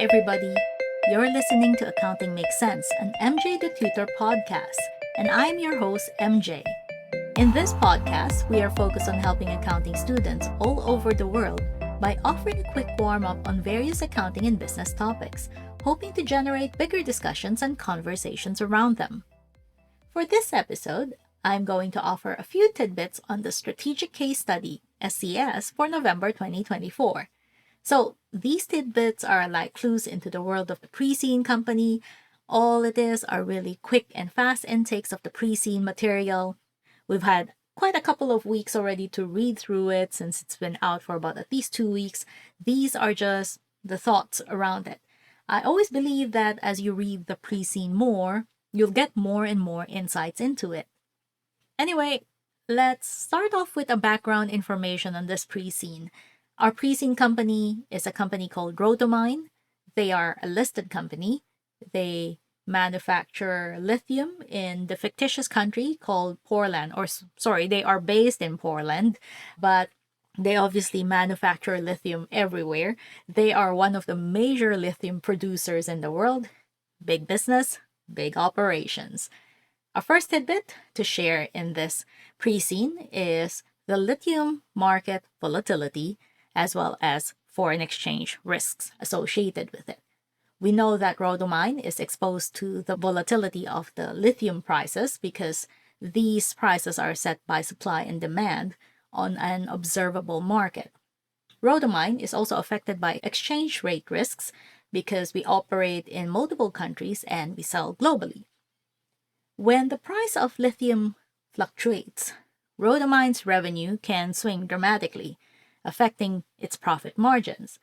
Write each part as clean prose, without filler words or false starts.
everybody. You're listening to Accounting Makes Sense, an MJ the Tutor podcast, and I'm your host, MJ. In this podcast, we are focused on helping accounting students all over the world by offering a quick warm-up on various accounting and business topics, hoping to generate bigger discussions and conversations around them. For this episode, I'm going to offer a few tidbits on the Strategic Case Study, SCS, for November 2024. So these tidbits are like clues into the world of the pre-scene company. All it is are really quick and fast intakes of the pre-scene material. We've had quite a couple of weeks already to read through it since it's been out for about at least 2 weeks. These are just the thoughts around it. I always believe that as you read the pre-scene more, you'll get more and more insights into it. Anyway, let's start off with a background information on this pre-scene. Our pre-scene company is a company called Rhodomine. They are a listed company. They manufacture lithium in the fictitious country called Portland. They are based in Portland, but they obviously manufacture lithium everywhere. They are one of the major lithium producers in the world. Big business, big operations. Our first tidbit to share in this pre-scene is the lithium market volatility as well as foreign exchange risks associated with it. We know that Rhodomine is exposed to the volatility of the lithium prices because these prices are set by supply and demand on an observable market. Rhodomine is also affected by exchange rate risks because we operate in multiple countries and we sell globally. When the price of lithium fluctuates, Rhodomine's revenue can swing dramatically, affecting its profit margins.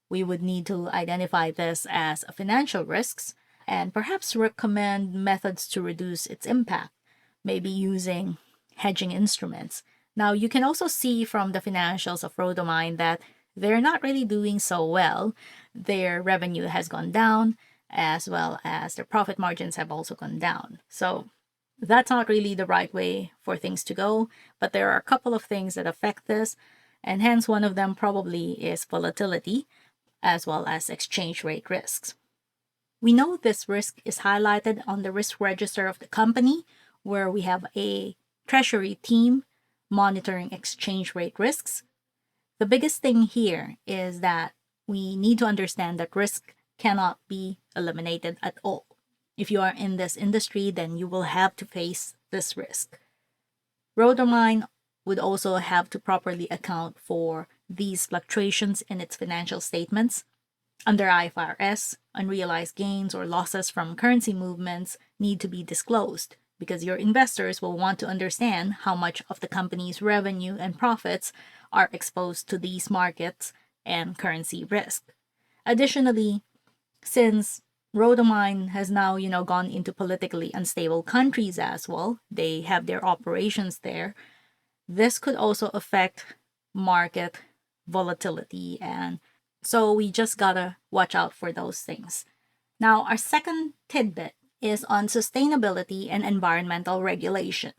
We would need to identify this as a financial risks and perhaps recommend methods to reduce its impact, maybe using hedging instruments. Now, you can also see from the financials of Rhodomine that they're not really doing so well. Their revenue has gone down, as well as their profit margins have also gone down. So that's not really the right way for things to go, but there are a couple of things that affect this, and hence one of them probably is volatility, as well as exchange rate risks. We know this risk is highlighted on the risk register of the company, where we have a treasury team monitoring exchange rate risks. The biggest thing here is that we need to understand that risk cannot be eliminated at all. If you are in this industry, then you will have to face this risk. Rhodomine would also have to properly account for these fluctuations in its financial statements. Under IFRS, unrealized gains or losses from currency movements need to be disclosed because your investors will want to understand how much of the company's revenue and profits are exposed to these markets and currency risk. Additionally, since Rhodomine has now, gone into politically unstable countries as well, they have their operations there, this could also affect market volatility, and so we just gotta watch out for those things. Now, our second tidbit is on sustainability and environmental regulation.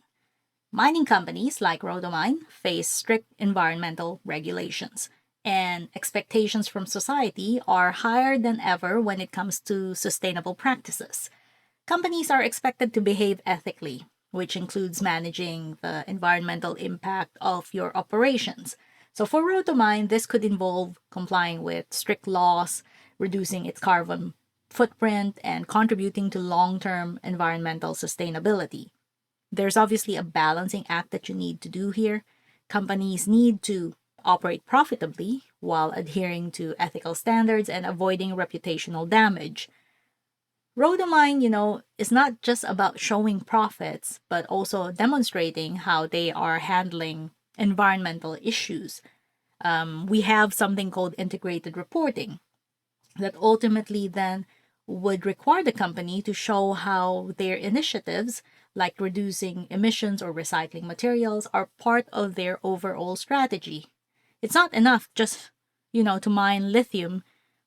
Mining companies like Rhodomine face strict environmental regulations, and expectations from society are higher than ever when it comes to sustainable practices. Companies are expected to behave ethically, which includes managing the environmental impact of your operations. So for Rhodomine, this could involve complying with strict laws, reducing its carbon footprint, and contributing to long-term environmental sustainability. There's obviously a balancing act that you need to do here. Companies need to operate profitably while adhering to ethical standards and avoiding reputational damage. Rhodomine, is not just about showing profits, but also demonstrating how they are handling environmental issues. We have something called integrated reporting that ultimately then would require the company to show how their initiatives, like reducing emissions or recycling materials, are part of their overall strategy. It's not enough just, to mine lithium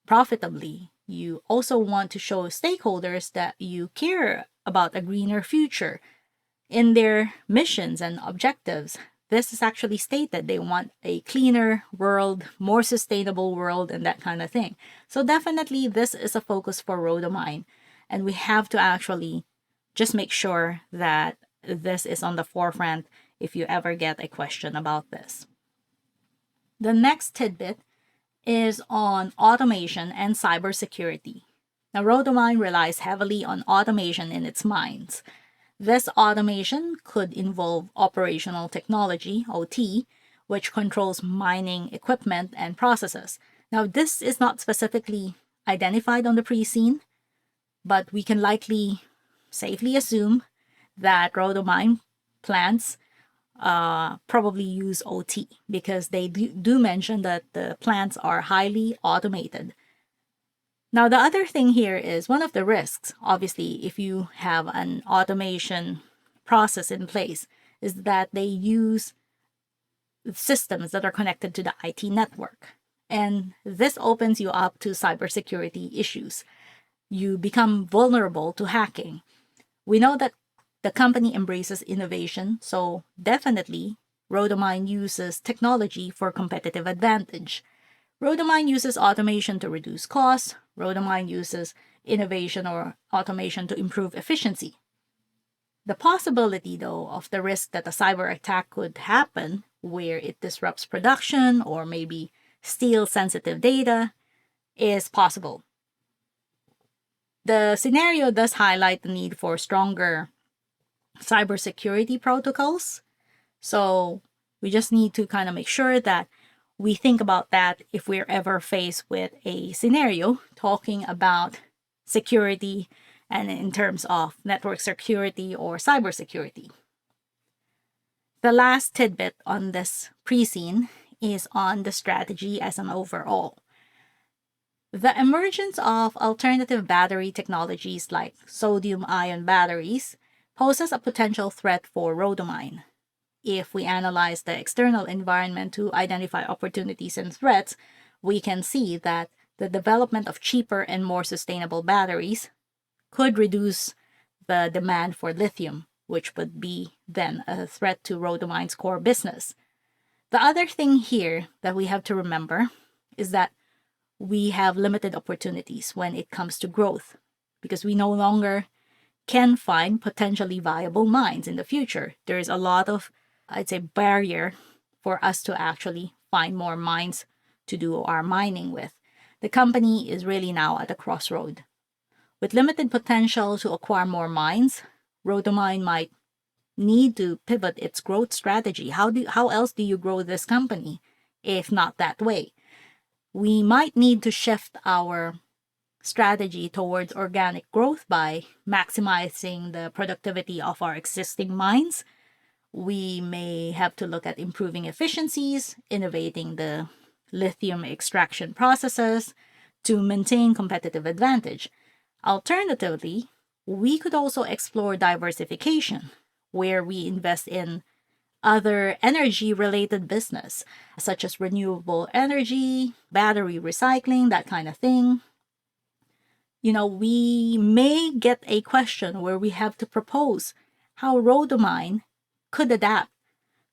profitably. You also want to show stakeholders that you care about a greener future in their missions and objectives. this is actually stated. They want a cleaner world, more sustainable world, and that kind of thing. So definitely this is a focus for Rhodomine. And we have to actually just make sure that this is on the forefront if you ever get a question about this. The next tidbit is on automation and cybersecurity. Now, Rhodomine relies heavily on automation in its mines. This automation could involve operational technology, OT, which controls mining equipment and processes. Now, this is not specifically identified on the pre-scene, but we can likely safely assume that Rhodomine plants probably use OT because they do mention that the plants are highly automated. Now, the other thing here is one of the risks, obviously, if you have an automation process in place, is that they use systems that are connected to the IT network. And this opens you up to cybersecurity issues. You become vulnerable to hacking. We know that the company embraces innovation, so definitely Rhodomine uses technology for competitive advantage. Rhodomine uses automation to reduce costs. Rhodomine uses innovation or automation to improve efficiency. The possibility, though, of the risk that a cyber attack could happen where it disrupts production or maybe steals sensitive data is possible. The scenario does highlight the need for stronger cybersecurity protocols. So we just need to kind of make sure that we think about that if we're ever faced with a scenario talking about security and in terms of network security or cybersecurity. The last tidbit on this pre-scene is on the strategy as an overall. The emergence of alternative battery technologies like sodium-ion batteries poses a potential threat for Rhodomine. If we analyze the external environment to identify opportunities and threats, we can see that the development of cheaper and more sustainable batteries could reduce the demand for lithium, which would be then a threat to Rhodomine's core business. The other thing here that we have to remember is that we have limited opportunities when it comes to growth because we no longer can find potentially viable mines in the future. There is a lot of, I'd say, barrier for us to actually find more mines to do our mining with. The company is really now at a crossroad. With limited potential to acquire more mines, Rhodomine might need to pivot its growth strategy. How else do you grow this company if not that way? We might need to shift our strategy towards organic growth by maximizing the productivity of our existing mines. We may have to look at improving efficiencies, innovating the lithium extraction processes to maintain competitive advantage. Alternatively, we could also explore diversification, where we invest in other energy-related business, such as renewable energy, battery recycling, that kind of thing. We may get a question where we have to propose how Rhodomine could adapt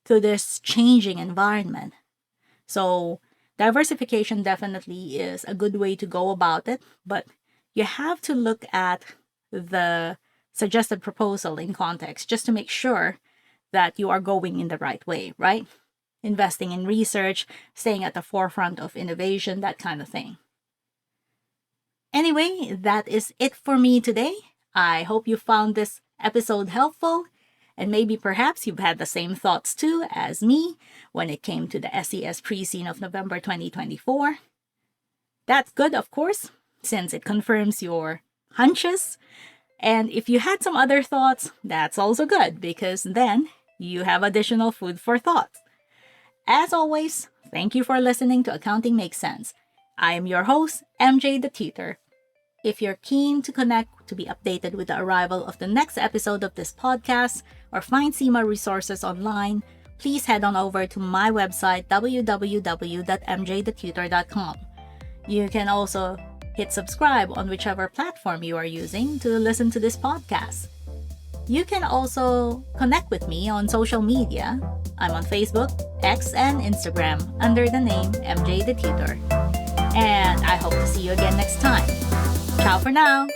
to this changing environment. So diversification definitely is a good way to go about it, but you have to look at the suggested proposal in context just to make sure that you are going in the right way, right? Investing in research, staying at the forefront of innovation, that kind of thing. Anyway, that is it for me today. I hope you found this episode helpful, and maybe perhaps you've had the same thoughts too as me when it came to the SCS pre-scene of November 2024. That's good, of course, since it confirms your hunches. And if you had some other thoughts, that's also good because then you have additional food for thought. As always, thank you for listening to Accounting Makes Sense. I am your host, MJ the Tutor. If you're keen to connect to be updated with the arrival of the next episode of this podcast or find CIMA resources online, please head on over to my website, www.mjthetutor.com. You can also hit subscribe on whichever platform you are using to listen to this podcast. You can also connect with me on social media. I'm on Facebook, X, and Instagram under the name MJ the Tutor. And I hope to see you again next time. Ciao for now!